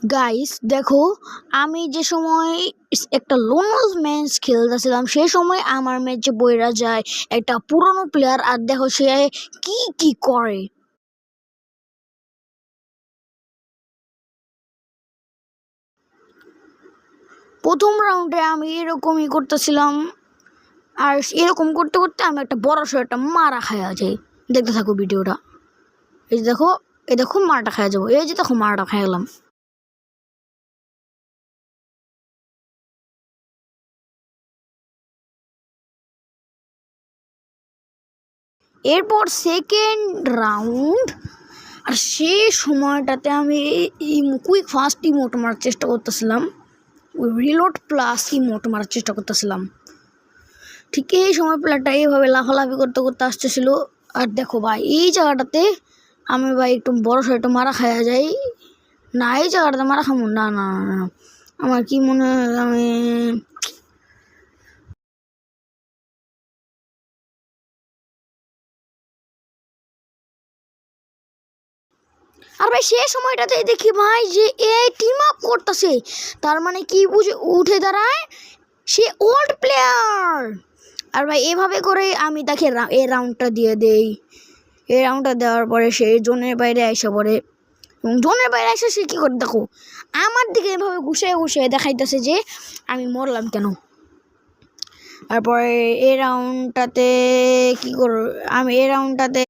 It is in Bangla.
গাইস দেখো, আমি যে সময় একটা লোনস ম্যাচ খেলতেছিলাম সেই সময় আমার ম্যাচে বইরা যায় একটা পুরনো প্লেয়ার। আর দেখো সে কি কি করে। প্রথম রাউন্ডে আমি এরকমই করতেছিলাম, আর এরকম করতে করতে আমি একটা বড় সড় একটা মারা খাওয়া যাই। দেখতে থাকো ভিডিওটা। এই যে দেখো, এই দেখো মারাটা খাওয়া যাবো, এই যে দেখো মারাটা খাই গেলাম। এরপর সেকেন্ড রাউন্ড, আর সে সময়টাতে আমি এই কুইক ফাস্ট ইমোট মারার চেষ্টা করতেছিলাম, ওই রিলোড প্লাস ইমোট মারার চেষ্টা করতেছিলাম। ঠিক এই সময় প্লেয়ারটা এইভাবে লাফালাফি করতে করতে আসতেছিল। আর দেখো ভাই, এই জায়গাটাতে আমি ভাই একটু বড় সড় একটু মারা খাওয়া যাই। না, এই জায়গাটাতে মারা খামো না, না না না, আমার কি মনে হয় আমি আর ভাই সে সময়টাতে দেখি ভাই যে এ টিম আপ করতেছে, তার মানে কি বুঝে উঠে দাঁড়ায় সে ওল্ড প্লেয়ার। আর ভাই এভাবে করে আমি তাকে এই রাউন্ডটা দিয়ে দেই। এই রাউন্ডটা দেওয়ার পরে সে জোনের বাইরে এসে পড়ে, এবং জোনের বাইরে এসে সে কী করে দেখো আমার দিকে এভাবে ঘুষে ঘুষে দেখাইতেছে যে আমি মরলাম কেন। তারপরে এই রাউন্ডটাতে কী করব, আমি এই রাউন্ডটাতে